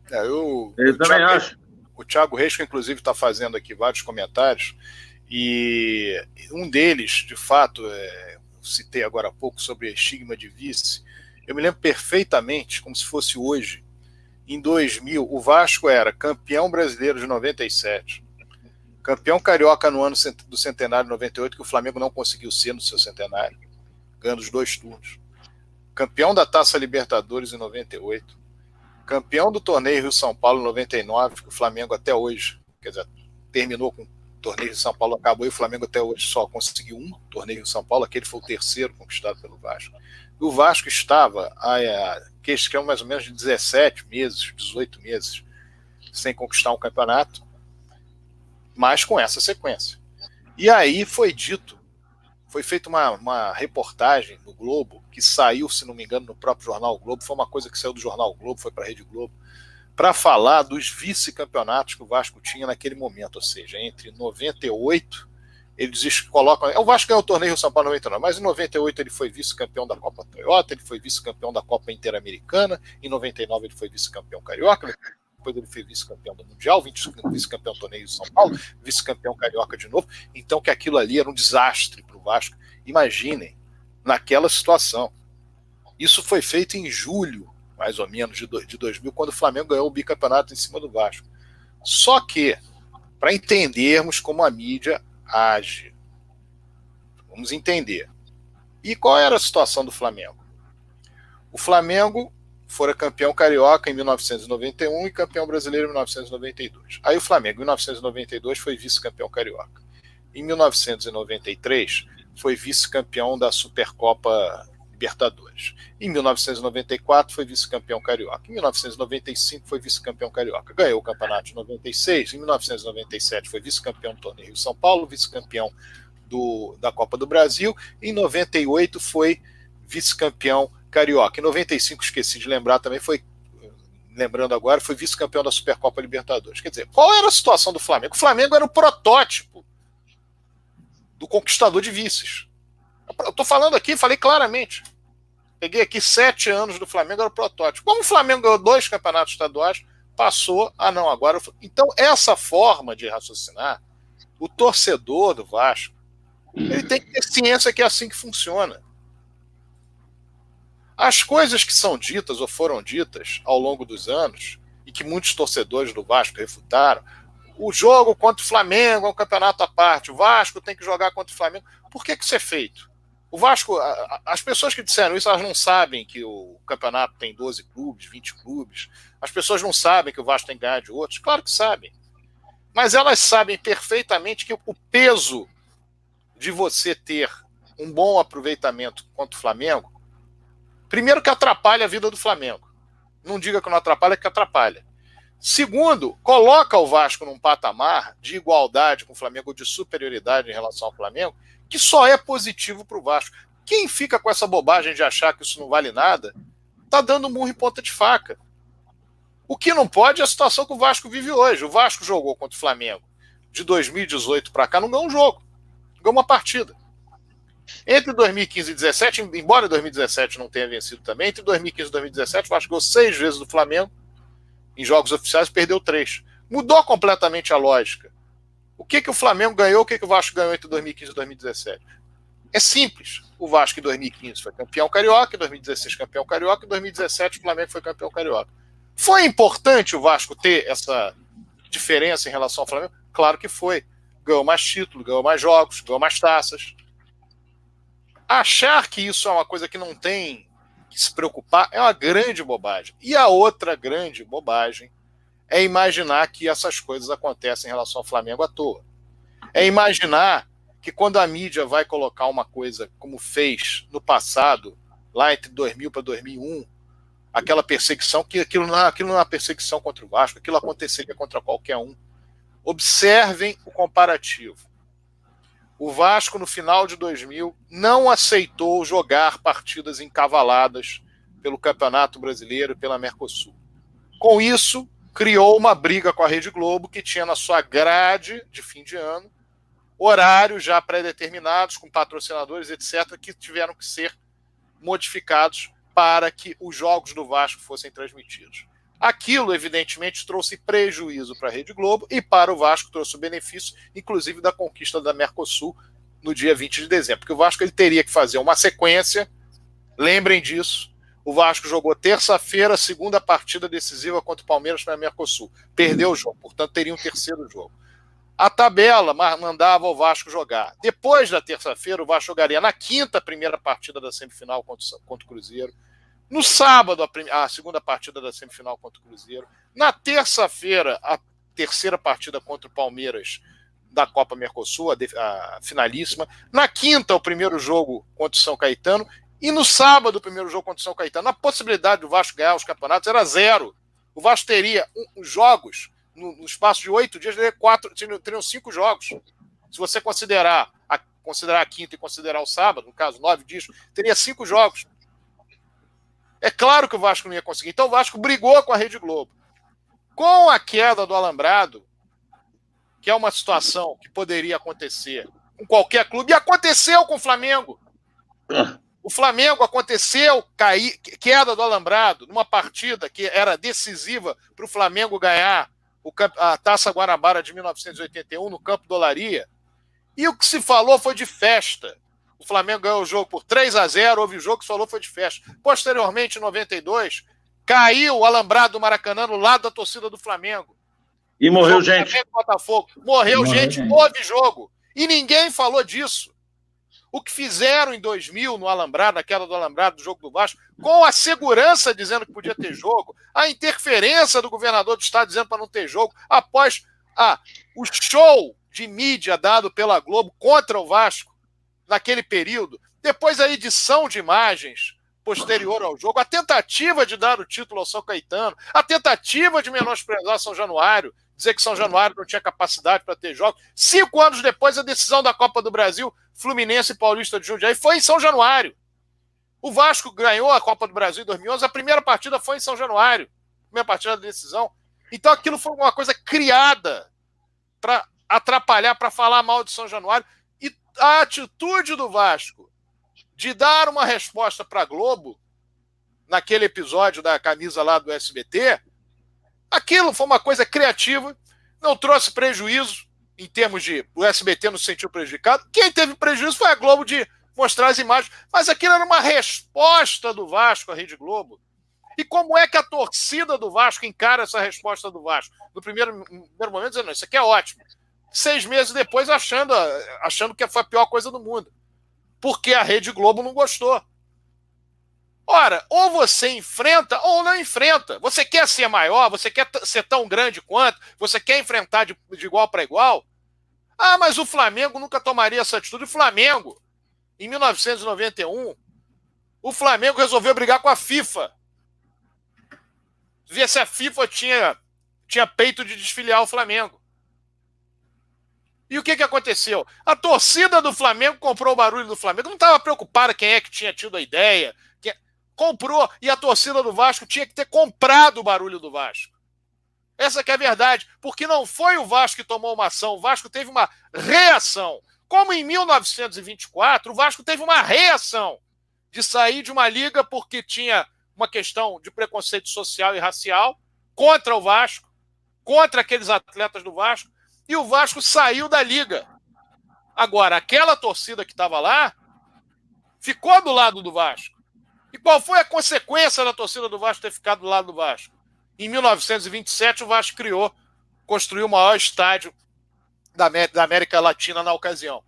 Eu também acho. O Thiago Reis, que inclusive está fazendo aqui vários comentários, e um deles, de fato, citei agora há pouco sobre estigma de vice. Eu me lembro perfeitamente, como se fosse hoje, em 2000, o Vasco era campeão brasileiro de 97, campeão carioca no ano do centenário de 98, que o Flamengo não conseguiu ser no seu centenário, ganhando os 2 turnos, campeão da Taça Libertadores em 98, campeão do torneio Rio-São Paulo em 99, que o Flamengo até hoje, quer dizer, terminou com o torneio Rio-São Paulo, acabou e o Flamengo até hoje só conseguiu um torneio Rio-São Paulo, aquele foi o terceiro conquistado pelo Vasco. E o Vasco estava há questão mais ou menos de 17 meses, 18 meses, sem conquistar um campeonato, mas com essa sequência. E aí foi feita uma reportagem no Globo, que saiu, se não me engano, no próprio jornal Globo, foi uma coisa que saiu do jornal Globo, foi para a Rede Globo, para falar dos vice-campeonatos que o Vasco tinha naquele momento, ou seja, entre 98, eles colocam, o Vasco ganhou o torneio São Paulo em 99, mas em 98 ele foi vice-campeão da Copa Toyota, ele foi vice-campeão da Copa Interamericana, em 99 ele foi vice-campeão carioca, depois ele foi vice-campeão do Mundial, vice-campeão do torneio São Paulo, vice-campeão carioca de novo, então que aquilo ali era um desastre para o Vasco. Imaginem, naquela situação. Isso foi feito em julho, mais ou menos, de 2000, quando o Flamengo ganhou o bicampeonato em cima do Vasco. Só que, para entendermos como a mídia age, vamos entender. E qual era a situação do Flamengo? O Flamengo fora campeão carioca em 1991 e campeão brasileiro em 1992. Aí o Flamengo, em 1992, foi vice-campeão carioca. Em 1993, foi vice-campeão da Supercopa Libertadores. Em 1994 foi vice-campeão carioca. Em 1995 foi vice-campeão carioca. Ganhou o campeonato de 96. Em 1997 foi vice-campeão do torneio Rio São Paulo, vice-campeão da Copa do Brasil. Em 98 foi vice-campeão carioca. Em 95, esqueci de lembrar também, lembrando agora, foi vice-campeão da Supercopa Libertadores. Quer dizer, qual era a situação do Flamengo? O Flamengo era o protótipo do conquistador de vices. Eu estou falando aqui, falei claramente. Peguei aqui 7 anos do Flamengo, era o protótipo. Como o Flamengo ganhou 2 campeonatos estaduais, passou, não, agora... Então, essa forma de raciocinar, o torcedor do Vasco, ele tem que ter ciência que é assim que funciona. As coisas que são ditas ou foram ditas ao longo dos anos, e que muitos torcedores do Vasco refutaram, o jogo contra o Flamengo é um campeonato à parte, o Vasco tem que jogar contra o Flamengo. Por que isso é feito? O Vasco, as pessoas que disseram isso, elas não sabem que o campeonato tem 12 clubes, 20 clubes. As pessoas não sabem que o Vasco tem que ganhar de outros. Claro que sabem. Mas elas sabem perfeitamente que o peso de você ter um bom aproveitamento contra o Flamengo, primeiro que atrapalha a vida do Flamengo. Não diga que não atrapalha, que atrapalha. Segundo, coloca o Vasco num patamar de igualdade com o Flamengo, de superioridade em relação ao Flamengo, que só é positivo para o Vasco. Quem fica com essa bobagem de achar que isso não vale nada, está dando murro em ponta de faca. O que não pode é a situação que o Vasco vive hoje. O Vasco jogou contra o Flamengo de 2018 para cá, não ganhou um jogo, ganhou uma partida. Entre 2015 e 2017, embora 2017 não tenha vencido também, entre 2015 e 2017 o Vasco ganhou 6 vezes do Flamengo em jogos oficiais, perdeu 3. Mudou completamente a lógica. O que o Flamengo ganhou, o que o Vasco ganhou entre 2015 e 2017? É simples. O Vasco em 2015 foi campeão carioca, em 2016 campeão carioca, em 2017 o Flamengo foi campeão carioca. Foi importante o Vasco ter essa diferença em relação ao Flamengo? Claro que foi. Ganhou mais títulos, ganhou mais jogos, ganhou mais taças. Achar que isso é uma coisa que não tem que se preocupar é uma grande bobagem. E a outra grande bobagem é imaginar que essas coisas acontecem em relação ao Flamengo à toa. É imaginar que quando a mídia vai colocar uma coisa como fez no passado, lá entre 2000 para 2001, aquela perseguição, que aquilo não é uma perseguição contra o Vasco, aquilo aconteceria contra qualquer um. Observem o comparativo. O Vasco, no final de 2000, não aceitou jogar partidas encavaladas pelo Campeonato Brasileiro e pela Mercosul. Com isso, criou uma briga com a Rede Globo, que tinha na sua grade de fim de ano horários já pré-determinados, com patrocinadores, etc., que tiveram que ser modificados para que os jogos do Vasco fossem transmitidos. Aquilo, evidentemente, trouxe prejuízo para a Rede Globo e para o Vasco trouxe o benefício, inclusive, da conquista da Mercosul no dia 20 de dezembro. Porque o Vasco ele teria que fazer uma sequência, lembrem disso, o Vasco jogou terça-feira, segunda partida decisiva contra o Palmeiras para a Mercosul. Perdeu o jogo, portanto teria um terceiro jogo. A tabela mandava o Vasco jogar. Depois da terça-feira, o Vasco jogaria na quinta, a primeira partida da semifinal contra o Cruzeiro. No sábado, a segunda partida da semifinal contra o Cruzeiro. Na terça-feira, a terceira partida contra o Palmeiras da Copa Mercosul, a finalíssima. Na quinta, o primeiro jogo contra o São Caetano. E no sábado, o primeiro jogo contra o São Caetano. A possibilidade do Vasco ganhar os campeonatos era zero. O Vasco teria jogos, no espaço de 8 dias, teriam 5 jogos. Se você considerar a quinta e considerar o sábado, no caso, 9 dias, teria 5 jogos. É claro que o Vasco não ia conseguir. Então o Vasco brigou com a Rede Globo. Com a queda do alambrado, que é uma situação que poderia acontecer com qualquer clube, e aconteceu com o Flamengo. O Flamengo aconteceu queda do alambrado numa partida que era decisiva para o Flamengo ganhar a Taça Guanabara de 1981 no Campo do Olaria. E o que se falou foi de festa. O Flamengo ganhou o jogo por 3-0, houve jogo que se falou foi de festa. Posteriormente, em 92, caiu o alambrado do Maracanã no lado da torcida do Flamengo. E morreu gente. Flamengo, Botafogo. Morreu gente, houve jogo. E ninguém falou disso. O que fizeram em 2000 no alambrado, na queda do alambrado do jogo do Vasco, com a segurança dizendo que podia ter jogo, a interferência do governador do estado dizendo para não ter jogo, após o show de mídia dado pela Globo contra o Vasco, naquele período, depois a edição de imagens posterior ao jogo, a tentativa de dar o título ao São Caetano, a tentativa de menosprezar São Januário, dizer que São Januário não tinha capacidade para ter jogos. 5 anos depois, a decisão da Copa do Brasil, Fluminense e Paulista de Jundiaí, foi em São Januário. O Vasco ganhou a Copa do Brasil em 2011, a primeira partida foi em São Januário, a primeira partida da decisão. Então aquilo foi uma coisa criada para atrapalhar, para falar mal de São Januário. E a atitude do Vasco de dar uma resposta para a Globo, naquele episódio da camisa lá do SBT, aquilo foi uma coisa criativa, não trouxe prejuízo em termos de o SBT não se sentiu prejudicado. Quem teve prejuízo foi a Globo de mostrar as imagens, mas aquilo era uma resposta do Vasco à Rede Globo. E como é que a torcida do Vasco encara essa resposta do Vasco? No primeiro momento, dizendo, não, isso aqui é ótimo. 6 meses depois, achando que foi a pior coisa do mundo. Porque a Rede Globo não gostou. Ora, ou você enfrenta ou não enfrenta. Você quer ser maior, você quer ser tão grande quanto, você quer enfrentar de igual para igual. Ah, mas o Flamengo nunca tomaria essa atitude. O Flamengo, em 1991, o Flamengo resolveu brigar com a FIFA. Ver se a FIFA tinha peito de desfiliar o Flamengo. E o que aconteceu? A torcida do Flamengo comprou o barulho do Flamengo. Não estava preocupada quem é que tinha tido a ideia. Comprou, e a torcida do Vasco tinha que ter comprado o barulho do Vasco. Essa que é a verdade, porque não foi o Vasco que tomou uma ação, o Vasco teve uma reação. Como em 1924, o Vasco teve uma reação de sair de uma liga porque tinha uma questão de preconceito social e racial contra o Vasco, contra aqueles atletas do Vasco, e o Vasco saiu da liga. Agora, aquela torcida que estava lá ficou do lado do Vasco. E qual foi a consequência da torcida do Vasco ter ficado do lado do Vasco? Em 1927, o Vasco construiu o maior estádio da América Latina na ocasião.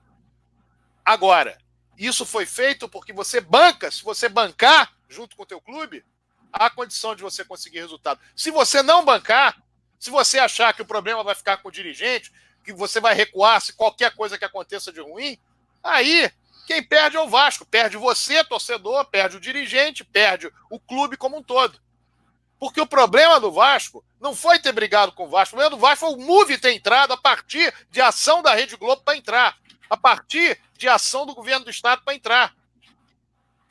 Agora, isso foi feito porque você banca, se você bancar junto com o teu clube, há condição de você conseguir resultado. Se você não bancar, se você achar que o problema vai ficar com o dirigente, que você vai recuar se qualquer coisa que aconteça de ruim, aí quem perde é o Vasco. Perde você, torcedor, perde o dirigente, perde o clube como um todo. Porque o problema do Vasco não foi ter brigado com o Vasco. O problema do Vasco foi o MUVI ter entrado a partir de ação da Rede Globo para entrar. A partir de ação do governo do Estado para entrar.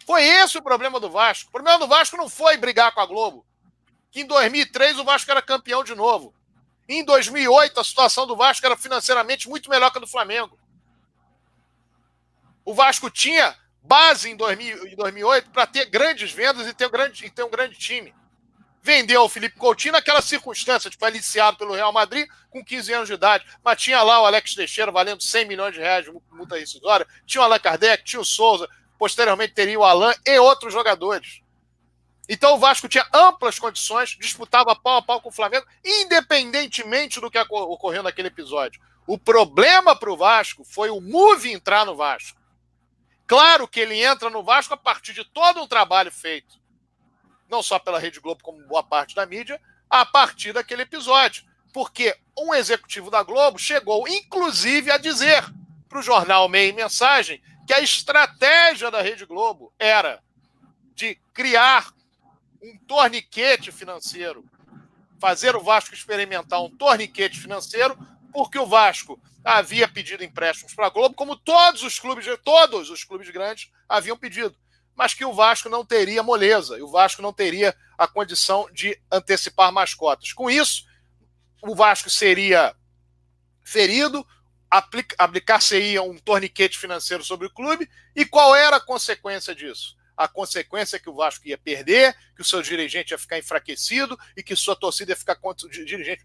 Foi esse o problema do Vasco. O problema do Vasco não foi brigar com a Globo. Que em 2003 o Vasco era campeão de novo. Em 2008 a situação do Vasco era financeiramente muito melhor que a do Flamengo. O Vasco tinha base em 2008 para ter grandes vendas e ter um grande time. vendeu o Felipe Coutinho naquela circunstância, tipo, aliciado pelo Real Madrid com 15 anos de idade. Mas tinha lá o Alex Teixeira valendo 100 milhões de reais de multa rescisória, tinha o Allan Kardec, tinha o Souza, posteriormente teria o Alain e outros jogadores. Então o Vasco tinha amplas condições, disputava pau a pau com o Flamengo, independentemente do que ocorreu naquele episódio. O problema para o Vasco foi o Move entrar no Vasco. Claro que ele entra no Vasco a partir de todo um trabalho feito, não só pela Rede Globo, como boa parte da mídia, a partir daquele episódio. Porque um executivo da Globo chegou, inclusive, a dizer para o jornal Meia e Mensagem que a estratégia da Rede Globo era de criar um torniquete financeiro, fazer o Vasco experimentar um torniquete financeiro, porque o Vasco havia pedido empréstimos para a Globo, como todos os clubes grandes haviam pedido, mas que o Vasco não teria moleza, e o Vasco não teria a condição de antecipar mais cotas. Com isso, o Vasco seria ferido, aplicar-se-ia um torniquete financeiro sobre o clube, e qual era a consequência disso? A consequência é que o Vasco ia perder, que o seu dirigente ia ficar enfraquecido e que sua torcida ia ficar contra o dirigente.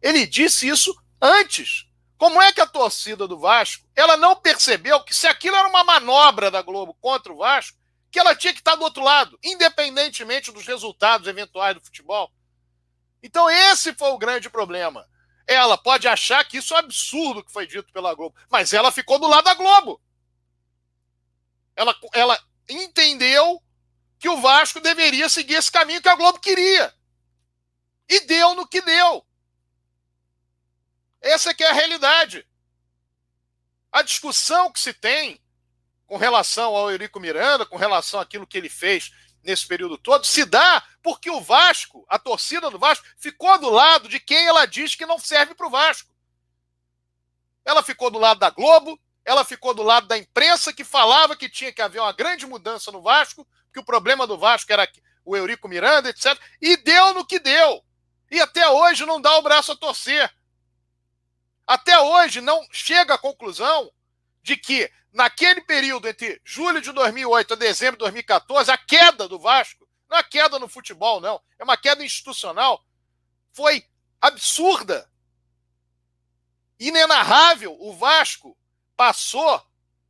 Ele disse isso antes. Como é que a torcida do Vasco, ela não percebeu que se aquilo era uma manobra da Globo contra o Vasco, que ela tinha que estar do outro lado, independentemente dos resultados eventuais do futebol? Então esse foi o grande problema. Ela pode achar que isso é um absurdo que foi dito pela Globo, mas ela ficou do lado da Globo. Ela entendeu que o Vasco deveria seguir esse caminho que a Globo queria. E deu no que deu. Essa que é a realidade. A discussão que se tem com relação ao Eurico Miranda, com relação àquilo que ele fez nesse período todo, se dá porque o Vasco, a torcida do Vasco, ficou do lado de quem ela diz que não serve para o Vasco. Ela ficou do lado da Globo, ela ficou do lado da imprensa que falava que tinha que haver uma grande mudança no Vasco, que o problema do Vasco era o Eurico Miranda, etc. E deu no que deu. E até hoje não dá o braço a torcer. Até hoje não chega à conclusão de que naquele período entre julho de 2008 a dezembro de 2014, a queda do Vasco, não é queda no futebol, não, é uma queda institucional, foi absurda. Inenarrável. O Vasco passou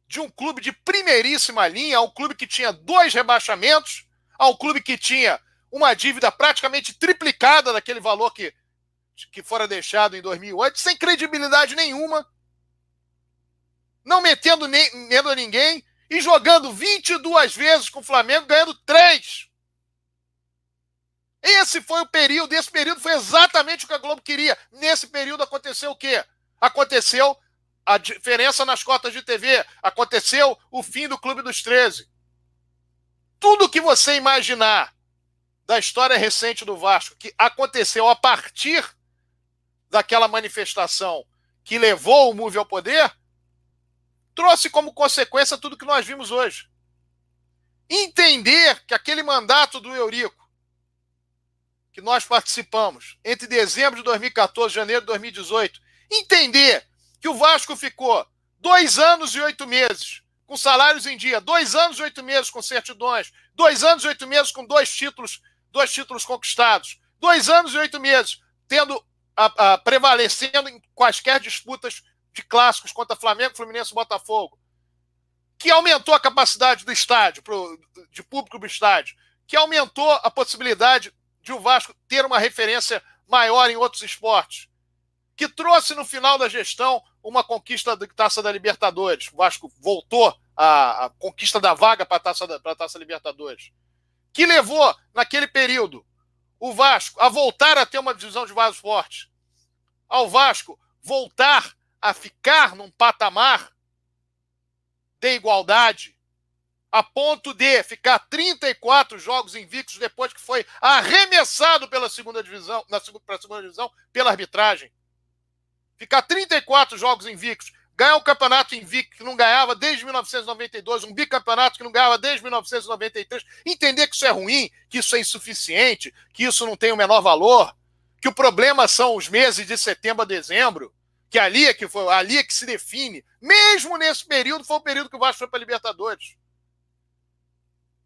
de um clube de primeiríssima linha a um clube que tinha 2 rebaixamentos, a um clube que tinha uma dívida praticamente triplicada daquele valor que fora deixado em 2008, sem credibilidade nenhuma, não metendo medo a ninguém e jogando 22 vezes com o Flamengo, ganhando 3. Esse período foi exatamente o que a Globo queria. Nesse período aconteceu o quê? Aconteceu a diferença nas cotas de TV, aconteceu o fim do Clube dos 13. Tudo que você imaginar da história recente do Vasco que aconteceu a partir daquela manifestação que levou o Move ao poder, trouxe como consequência tudo que nós vimos hoje. Entender que aquele mandato do Eurico, que nós participamos, entre dezembro de 2014 e janeiro de 2018, entender que o Vasco ficou 2 anos e 8 meses com salários em dia, 2 anos e 8 meses com certidões, 2 anos e 8 meses com 2 títulos conquistados, 2 anos e 8 meses tendo prevalecendo em quaisquer disputas de clássicos contra Flamengo, Fluminense e Botafogo, que aumentou a capacidade do estádio, de público do estádio, que aumentou a possibilidade de o Vasco ter uma referência maior em outros esportes, que trouxe no final da gestão uma conquista da Taça da Libertadores. O Vasco voltou à conquista da vaga para a Taça Libertadores, que levou, naquele período, o Vasco a voltar a ter uma divisão de vários esportes, ao Vasco voltar a ficar num patamar de igualdade, a ponto de ficar 34 jogos invictos depois que foi arremessado pela segunda divisão, para a segunda divisão pela arbitragem. Ficar 34 jogos invictos, ganhar um campeonato invicto que não ganhava desde 1992, um bicampeonato que não ganhava desde 1993, entender que isso é ruim, que isso é insuficiente, que isso não tem o menor valor, que o problema são os meses de setembro a dezembro, que ali é que se define. Mesmo nesse período, foi o período que o Vasco foi para a Libertadores.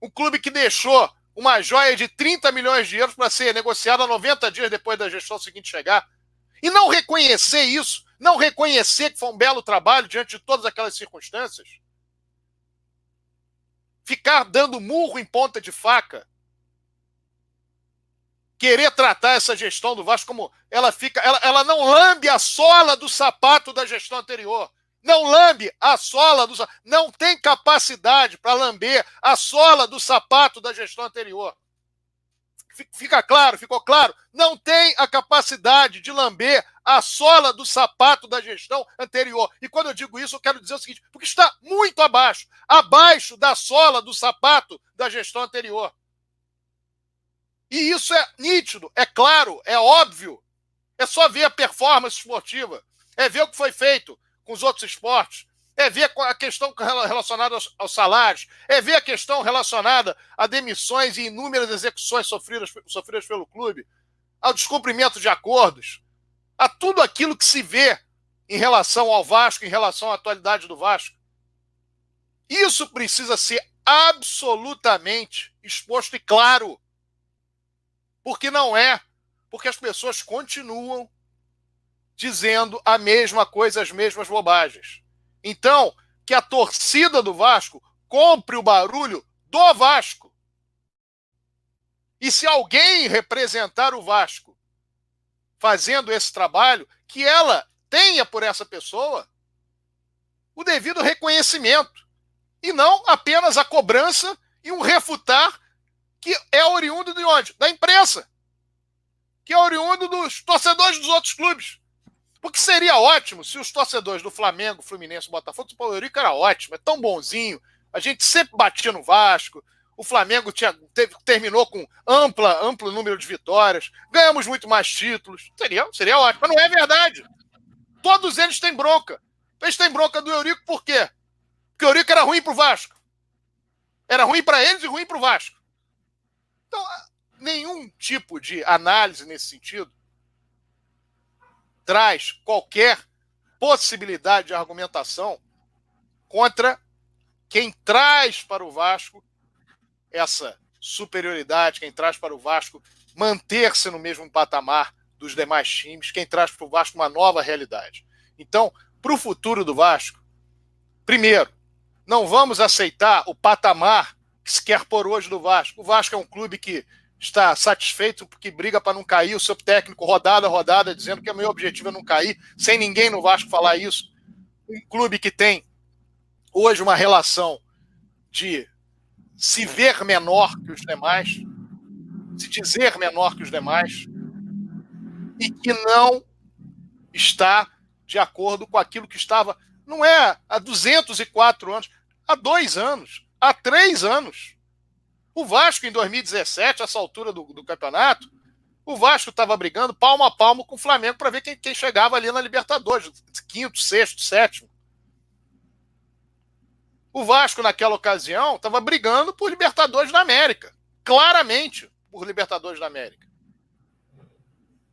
Um clube que deixou uma joia de 30 milhões de euros para ser negociada 90 dias depois da gestão seguinte chegar, e não reconhecer isso, não reconhecer que foi um belo trabalho diante de todas aquelas circunstâncias, ficar dando murro em ponta de faca, querer tratar essa gestão do Vasco como ela não lambe a sola do sapato da gestão anterior. Não lambe a sola do sapato. Não tem capacidade para lamber a sola do sapato da gestão anterior. Fica claro, ficou claro? Não tem a capacidade de lamber a sola do sapato da gestão anterior. E quando eu digo isso, eu quero dizer o seguinte, porque está muito abaixo da sola do sapato da gestão anterior. E isso é nítido, é claro, é óbvio. É só ver a performance esportiva, é ver o que foi feito com os outros esportes, é ver a questão relacionada aos salários, é ver a questão relacionada a demissões e inúmeras execuções sofridas pelo clube, ao descumprimento de acordos, a tudo aquilo que se vê em relação ao Vasco, em relação à atualidade do Vasco. Isso precisa ser absolutamente exposto e claro. Porque não é, porque as pessoas continuam dizendo a mesma coisa, as mesmas bobagens. Então, que a torcida do Vasco compre o barulho do Vasco. E se alguém representar o Vasco fazendo esse trabalho, que ela tenha por essa pessoa o devido reconhecimento. E não apenas a cobrança e um refutar que é oriundo de onde? Da imprensa. Que é oriundo dos torcedores dos outros clubes. Porque seria ótimo se os torcedores do Flamengo, Fluminense, Botafogo, o Paulo Eurico era ótimo, é tão bonzinho, a gente sempre batia no Vasco, o Flamengo terminou com amplo número de vitórias, ganhamos muito mais títulos, seria ótimo, mas não é verdade. Todos eles têm bronca. Eles têm bronca do Eurico por quê? Porque o Eurico era ruim pro Vasco. Era ruim para eles e ruim pro Vasco. Então, nenhum tipo de análise nesse sentido traz qualquer possibilidade de argumentação contra quem traz para o Vasco essa superioridade, quem traz para o Vasco manter-se no mesmo patamar dos demais times, quem traz para o Vasco uma nova realidade. Então, para o futuro do Vasco, primeiro, não vamos aceitar o patamar que se quer pôr hoje do Vasco. O Vasco é um clube que está satisfeito porque briga para não cair, o seu técnico rodada a rodada dizendo que o meu objetivo é não cair, sem ninguém no Vasco falar isso. Um clube que tem hoje uma relação de se ver menor que os demais, se dizer menor que os demais, e que não está de acordo com aquilo que estava, não é há 204 anos, há 2 anos, há 3 anos. O Vasco, em 2017, essa altura do campeonato, o Vasco estava brigando palmo a palmo com o Flamengo para ver quem chegava ali na Libertadores, quinto, sexto, sétimo. O Vasco, naquela ocasião, estava brigando por Libertadores da América. Claramente por Libertadores da América.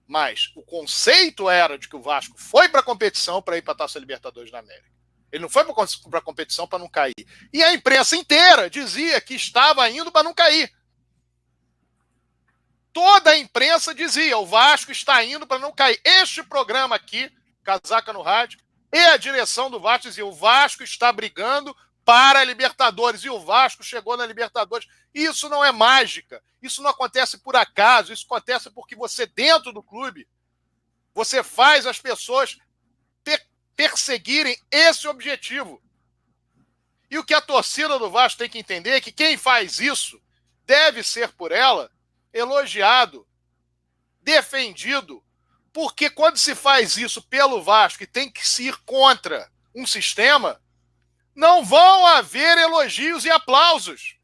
Mas o conceito era de que o Vasco foi para a competição para ir para a Taça Libertadores da América. Ele não foi para a competição para não cair. E a imprensa inteira dizia que estava indo para não cair. Toda a imprensa dizia, o Vasco está indo para não cair. Este programa aqui, Casaca no Rádio, e a direção do Vasco dizia, o Vasco está brigando para a Libertadores. E o Vasco chegou na Libertadores. Isso não é mágica. Isso não acontece por acaso. Isso acontece porque você, dentro do clube, você faz as pessoas perseguirem esse objetivo. E o que a torcida do Vasco tem que entender é que quem faz isso deve ser por ela elogiado, defendido, porque quando se faz isso pelo Vasco e tem que se ir contra um sistema, não vão haver elogios e aplausos.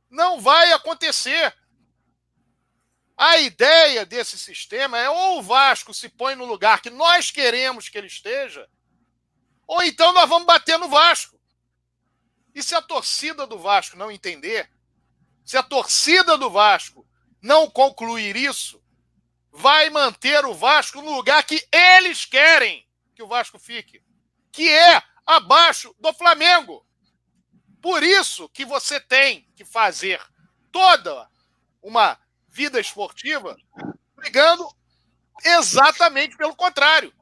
Não vai acontecer. A ideia desse sistema é ou o Vasco se põe no lugar que nós queremos que ele esteja, ou então nós vamos bater no Vasco. E se a torcida do Vasco não entender, se a torcida do Vasco não concluir isso, vai manter o Vasco no lugar que eles querem que o Vasco fique, que é abaixo do Flamengo. Por isso que você tem que fazer toda uma vida esportiva brigando exatamente pelo contrário.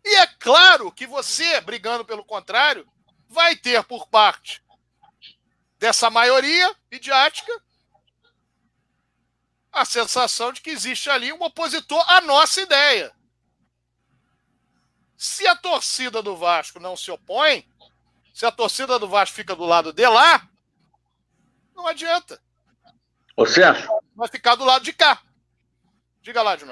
E é claro que você, brigando pelo contrário, vai ter por parte dessa maioria midiática a sensação de que existe ali um opositor à nossa ideia. Se a torcida do Vasco não se opõe, se a torcida do Vasco fica do lado de lá, não adianta. Ô, Sérgio. Vai ficar do lado de cá. Diga lá, Edmar.